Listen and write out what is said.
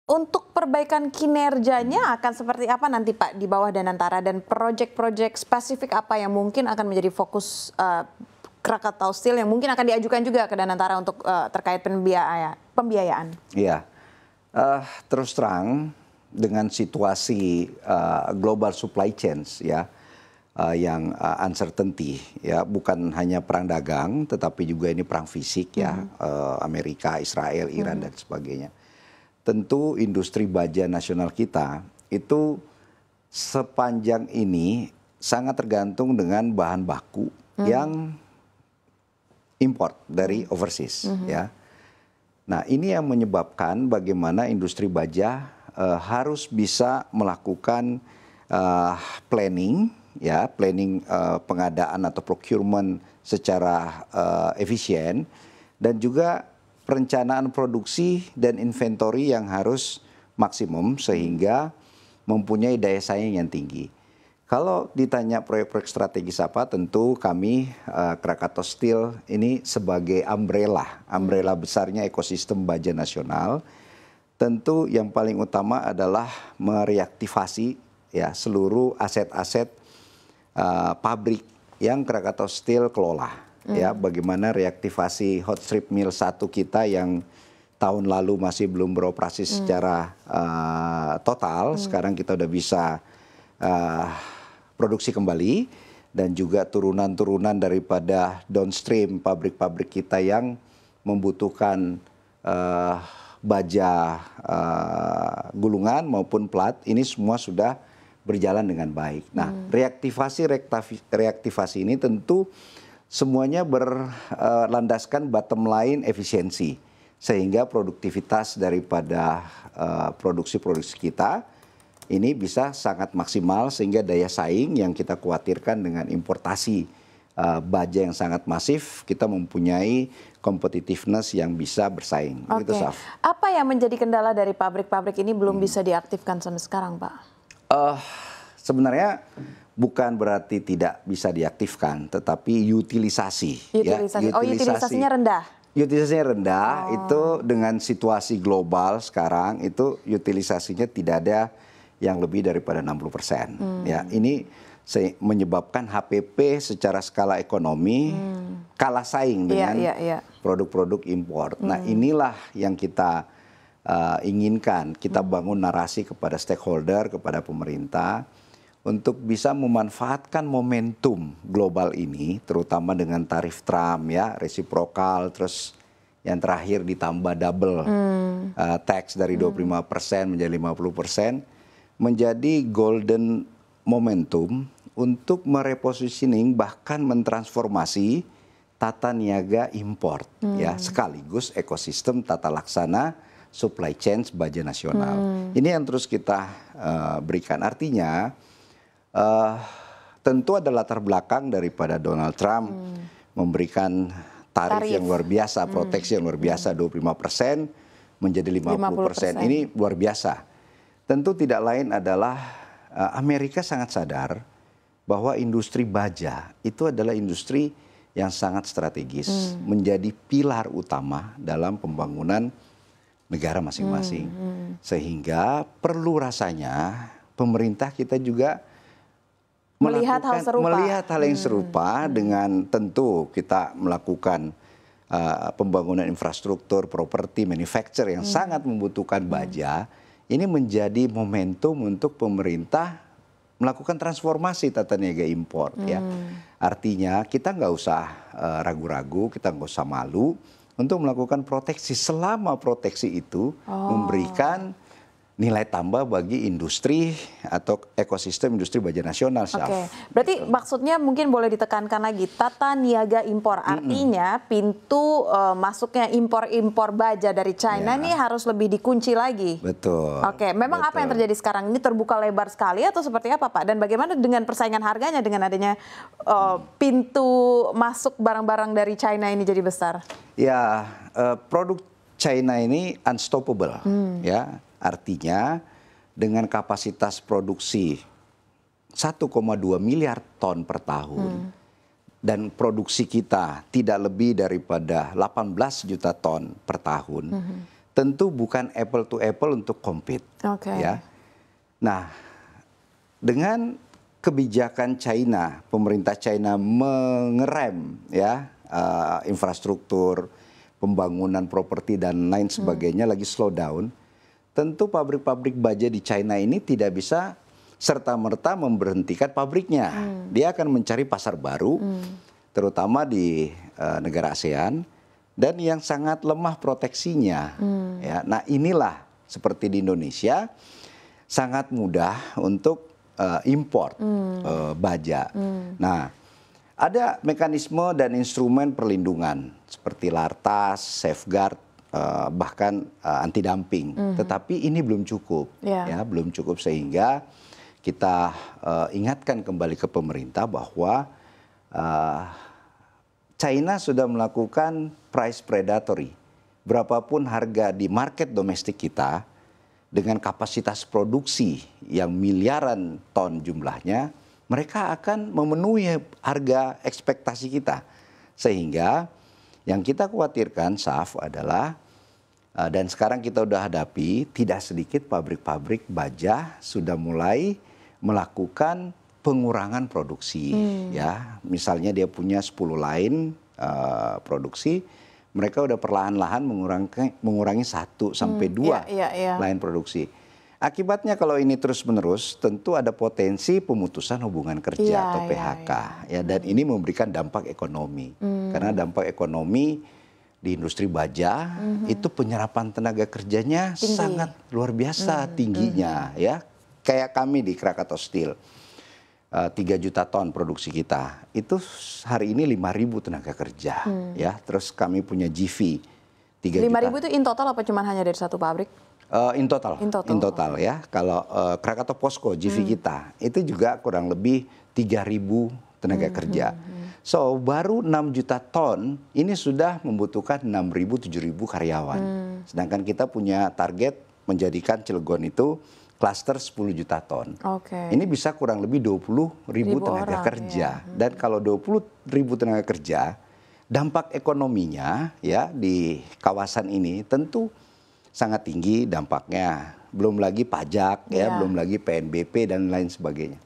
Untuk perbaikan kinerjanya akan seperti apa nanti Pak di bawah Danantara, dan proyek-proyek spesifik apa yang mungkin akan menjadi fokus Krakatau Steel yang mungkin akan diajukan juga ke Danantara untuk terkait pembiayaan? Iya, terus terang dengan situasi global supply chains ya yang uncertainty ya, bukan hanya perang dagang tetapi juga ini perang fisik ya, Amerika, Israel, Iran dan sebagainya. Tentu industri baja nasional kita itu sepanjang ini sangat tergantung dengan bahan baku yang import dari overseas ya. Nah, ini yang menyebabkan bagaimana industri baja harus bisa melakukan planning ya, pengadaan atau procurement secara efisien, dan juga perencanaan produksi dan inventory yang harus maksimum sehingga mempunyai daya saing yang tinggi. Kalau ditanya proyek-proyek strategis apa, tentu kami Krakatau Steel ini sebagai umbrella besarnya ekosistem baja nasional. Tentu yang paling utama adalah mereaktivasi ya seluruh aset-aset pabrik yang Krakatau Steel kelola. Ya, bagaimana reaktivasi hot strip mill 1 kita yang tahun lalu masih belum beroperasi secara total, sekarang kita udah bisa produksi kembali, dan juga turunan-turunan daripada downstream pabrik-pabrik kita yang membutuhkan baja gulungan maupun plat, ini semua sudah berjalan dengan baik. Nah, reaktivasi ini tentu semuanya berlandaskan bottom line efisiensi, sehingga produktivitas daripada produksi-produksi kita ini bisa sangat maksimal, sehingga daya saing yang kita khawatirkan dengan importasi baja yang sangat masif, kita mempunyai competitiveness yang bisa bersaing. Oke. Gitu, Saf. Apa yang menjadi kendala dari pabrik-pabrik ini belum bisa diaktifkan sampai sekarang, Pak? Sebenarnya bukan berarti tidak bisa diaktifkan, tetapi utilisasi. Utilisasi. Ya, utilisasinya rendah? Utilisasinya rendah, itu dengan situasi global sekarang, itu utilisasinya tidak ada yang lebih daripada 60%. Ya, ini menyebabkan HPP secara skala ekonomi kalah saing dengan produk-produk impor. Nah, inilah yang kita inginkan, kita bangun narasi kepada stakeholder, kepada pemerintah, untuk bisa memanfaatkan momentum global ini, terutama dengan tarif Trump ya, resiprokal, terus yang terakhir ditambah double tax dari 25% menjadi 50%, menjadi golden momentum untuk merepositioning, bahkan mentransformasi tata niaga import ya, sekaligus ekosistem tata laksana supply chain baja nasional. Ini yang terus kita berikan. Artinya tentu ada latar belakang daripada Donald Trump memberikan tarif yang luar biasa, proteksi yang luar biasa, 25% menjadi 50%. Ini luar biasa. Tentu tidak lain adalah Amerika sangat sadar bahwa industri baja itu adalah industri yang sangat strategis, menjadi pilar utama dalam pembangunan negara masing-masing. Sehingga perlu rasanya pemerintah kita juga melihat hal yang serupa dengan tentu kita melakukan pembangunan infrastruktur, properti, manufacture yang sangat membutuhkan baja. Ini menjadi momentum untuk pemerintah melakukan transformasi tata niaga impor ya. Artinya kita nggak usah ragu-ragu, kita nggak usah malu untuk melakukan proteksi, selama proteksi itu memberikan nilai tambah bagi industri atau ekosistem industri baja nasional. Oke, berarti maksudnya mungkin boleh ditekankan lagi, tata niaga impor, artinya pintu masuknya impor-impor baja dari China ini harus lebih dikunci lagi. Betul. Oke, memang apa yang terjadi sekarang ini, terbuka lebar sekali atau seperti apa, Pak? Dan bagaimana dengan persaingan harganya dengan adanya pintu masuk barang-barang dari China ini jadi besar? Ya, produk China ini unstoppable ya. Artinya dengan kapasitas produksi 1,2 miliar ton per tahun dan produksi kita tidak lebih daripada 18 juta ton per tahun, tentu bukan apple to apple untuk compete. Oke. Ya. Nah, dengan kebijakan China, pemerintah China mengerem ya infrastruktur, pembangunan properti dan lain sebagainya lagi slow down. Tentu pabrik-pabrik baja di China ini tidak bisa serta-merta memberhentikan pabriknya. Dia akan mencari pasar baru, terutama di negara ASEAN, dan yang sangat lemah proteksinya. Ya, nah inilah seperti di Indonesia, sangat mudah untuk import baja. Nah, ada mekanisme dan instrumen perlindungan seperti lartas, safeguard, bahkan anti dumping. Tetapi ini belum cukup, ya belum cukup sehingga kita ingatkan kembali ke pemerintah bahwa China sudah melakukan price predatory. Berapapun harga di market domestik kita, dengan kapasitas produksi yang miliaran ton jumlahnya, mereka akan memenuhi harga ekspektasi kita. Sehingga yang kita khawatirkan, Saf, adalah, dan sekarang kita sudah hadapi, tidak sedikit pabrik-pabrik baja sudah mulai melakukan pengurangan produksi. Ya, misalnya dia punya 10 line produksi, mereka udah perlahan-lahan mengurangi 1 sampai 2 line produksi. Akibatnya kalau ini terus-menerus, tentu ada potensi pemutusan hubungan kerja atau PHK. Ya, dan ini memberikan dampak ekonomi. Karena dampak ekonomi di industri baja itu penyerapan tenaga kerjanya sangat luar biasa tingginya. Ya, kayak kami di Krakatau Steel. 3 juta ton produksi kita, itu hari ini 5.000 tenaga kerja, ya. Terus kami punya GV 3 juta. 5.000 itu in total apa cuma hanya dari satu pabrik? In total ya. Kalau Krakatau Posko GV kita itu juga kurang lebih 3.000 tenaga kerja. So baru 6 juta ton ini sudah membutuhkan 6.000 7.000 karyawan. Sedangkan kita punya target menjadikan Cilegon itu klaster 10 juta ton. Ini bisa kurang lebih 20.000 tenaga kerja. Dan kalau 20.000 tenaga kerja, dampak ekonominya ya di kawasan ini tentu sangat tinggi dampaknya. Belum lagi pajak, ya, belum lagi PNBP dan lain sebagainya.